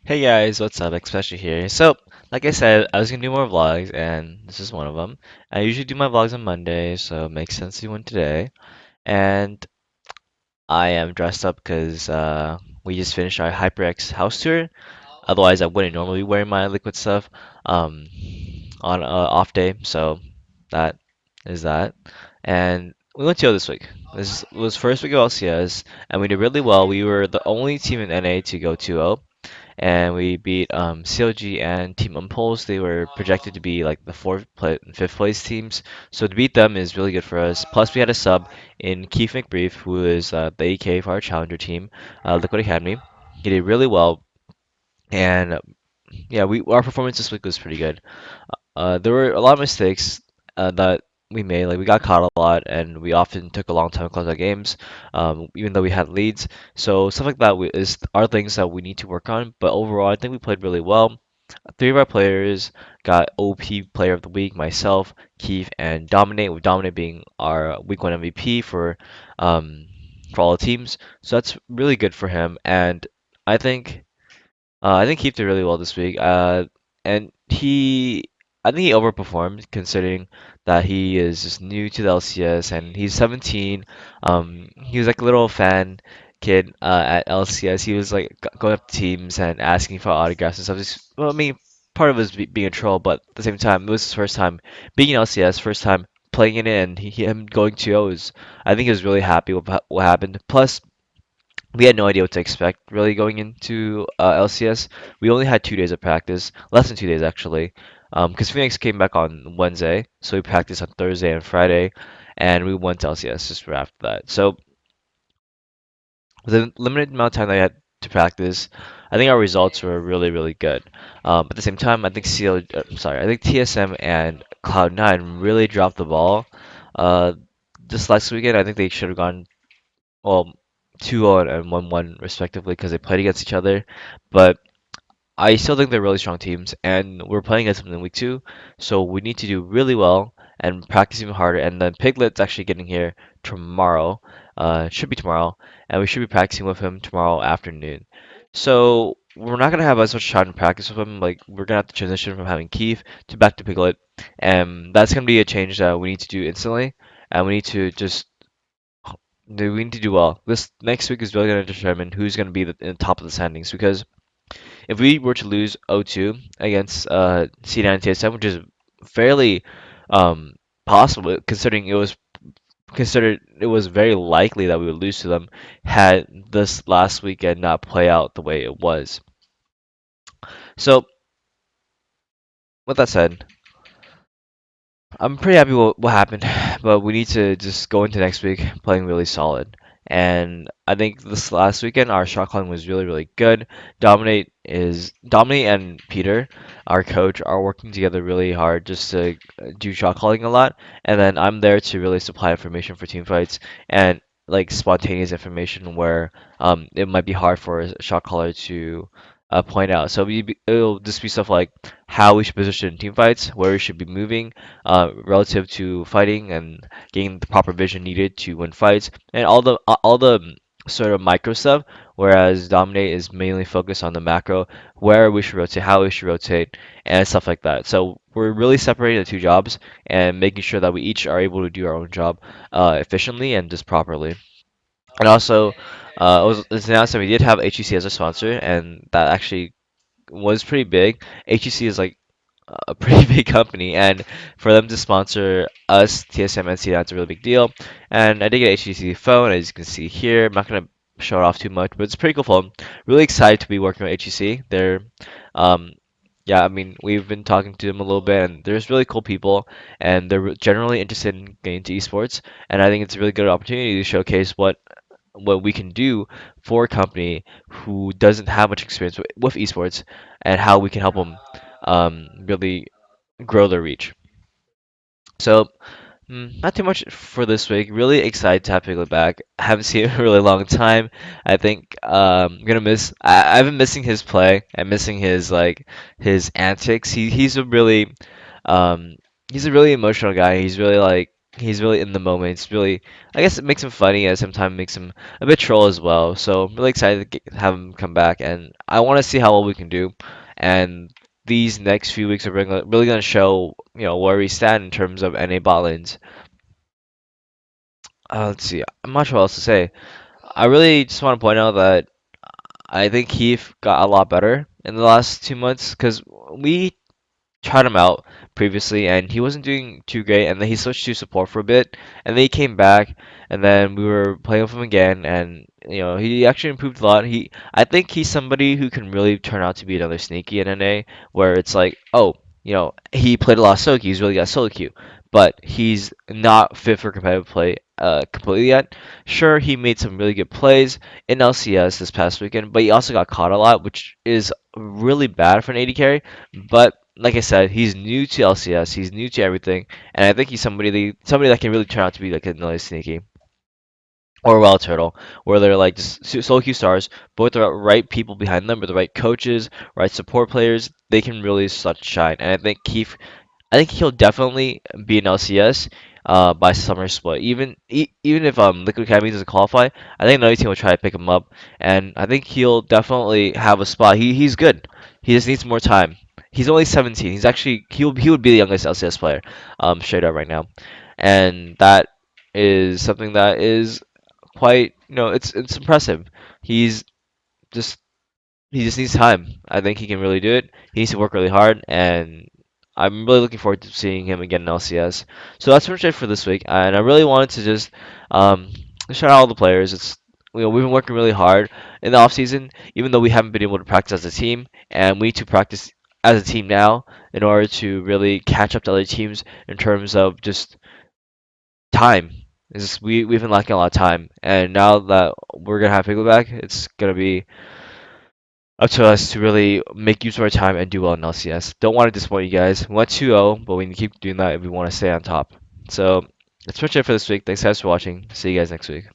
Hey guys, what's up? Xpecial here. So, like I said, I was gonna do more vlogs, and this is one of them. I usually do my vlogs on Monday, so it makes sense to do one today. And I am dressed up because we just finished our HyperX house tour. Otherwise, I wouldn't normally be wearing my liquid stuff um, on off day. So that is that. And we went to this week. This was first week of LCS, and we did really well. We were the only team in NA to go 2-0 and we beat CLG and Team Impulse. They were projected to be like the and fifth place teams, so to beat them is really good for us. Plus, we had a sub in Keith McBrief, who is the AK for our challenger team, Liquid Academy. He did really well, and yeah, we our performance this week was pretty good. There were a lot of mistakes that we made. Like we got caught a lot, and we often took a long time to close our games, even though we had leads. So stuff like that are things that we need to work on. But overall, I think we played really well. Three of our players got OP Player of the Week, myself, Keith, and Dominate, with Dominate being our Week 1 MVP um, for all the teams. So that's really good for him. And I think I think Keith did really well this week. And I think he overperformed considering that he is just new to the LCS and he's 17. He was like a little fan kid at LCS. He was like going up to teams and asking for autographs and stuff. Well, I mean, part of it was being a troll, but at the same time, it was his first time being in LCS, first time playing in it, and him going to O's. I think he was really happy with what happened. Plus, we had no idea what to expect really going into LCS. We only had 2 days of practice, less than 2 days actually, because Phoenix came back on Wednesday, so we practiced on Thursday and Friday, and we went to LCS just right after that. So the limited amount of time that I had to practice, I think our results were really, really good. But at the same time, I think I think TSM and Cloud9 really dropped the ball. Uh, this last weekend, I think they should have gone well, 2-0 and 1-1 respectively because they played against each other. But I still think they're really strong teams, and we're playing against them in week 2, so we need to do really well and practice even harder. And then Piglet's actually getting here tomorrow, it should be tomorrow, and we should be practicing with him tomorrow afternoon. So we're not gonna have as much time to practice with him. Like we're gonna have to transition from having Keith to back to Piglet, and that's gonna be a change that we need to do instantly, and we need to just we need to do well. This next week is really going to determine who's going to be in the top of the standings. Because if we were to lose 0-2 against C9 TSM, which is fairly um, possible, considered it was very likely that we would lose to them had this last weekend not play out the way it was. So with that said, I'm pretty happy with what happened, but we need to just go into next week playing really solid. And I think this last weekend our shot calling was really, really good. Dominate and Peter, our coach, are working together really hard just to do shot calling a lot. And then I'm there to really supply information for team fights and like spontaneous information where it might be hard for a shot caller to point out. So it'll just be stuff like how we should position in team fights, where we should be moving relative to fighting, and getting the proper vision needed to win fights, and all the sort of micro stuff. Whereas Dominate is mainly focused on the macro, where we should rotate, how we should rotate, and stuff like that. So we're really separating the two jobs and making sure that we each are able to do our own job efficiently and just properly. And also, it's announced that we did have HEC as a sponsor, and that actually was pretty big. HEC is like a pretty big company, and for them to sponsor us, TSM and C, that's a really big deal. And I did get HTC phone, as you can see here. I'm not gonna show it off too much, but it's a pretty cool phone. Really excited to be working with HTC. Um, yeah, I mean, we've been talking to them a little bit, and there's really cool people, and they're generally interested in getting into esports. And I think it's a really good opportunity to showcase what we can do for a company who doesn't have much experience with esports, and how we can help them really grow their reach. So, not too much for this week. Really excited to have Piglet back. I haven't seen him in a really long time. I think I'm gonna miss. I've been missing his play. I'm missing his antics. Um, he's a really emotional guy. He's really like He's really in the moment. It's really, I guess it makes him funny, and sometimes makes him a bit troll as well. So I'm really excited to have him come back, and I want to see how well we can do. And these next few weeks are really going to show, where we stand in terms of NA bot lanes. Let's see. I'm not sure what else to say. I really just want to point out that I think Keith got a lot better in the last 2 months because we tried him out previously and he wasn't doing too great, and then he switched to support for a bit, and then he came back, and then we were playing with him again, and he actually improved a lot. I think he's somebody who can really turn out to be another sneaky in NA, where it's like, oh, he played a lot of solo queue, he's really got solo queue, but he's not fit for competitive play completely yet. Sure, he made some really good plays in LCS this past weekend, but he also got caught a lot, which is really bad for an AD carry. But like I said, he's new to LCS. He's new to everything, and I think he's somebody that can really turn out to be like another sneaky or Wild Turtle, where they're like just solo queue stars, but with the right people behind them, with the right coaches, right support players, they can really such shine. And I think he'll definitely be an LCS by summer split. Even if Liquid Academy doesn't qualify, I think another team will try to pick him up, and I think he'll definitely have a spot. He's good. He just needs more time. He's only 17. He would be the youngest LCS player, straight up right now, and that is something that is quite, it's impressive. He's just he just needs time. I think he can really do it. He needs to work really hard, and I'm really looking forward to seeing him again in LCS. So that's pretty much it for this week, and I really wanted to just um, shout out all the players. We've been working really hard in the off season, even though we haven't been able to practice as a team, and we need to practice as a team now in order to really catch up to other teams in terms of just time. We've been lacking a lot of time, and now that we're gonna have Piglet back, it's gonna be up to us to really make use of our time and do well in LCS. Don't want to disappoint you guys. We went 2-0, but we need to keep doing that if we want to stay on top. So that's pretty much it for this week. Thanks guys for watching. See you guys next week.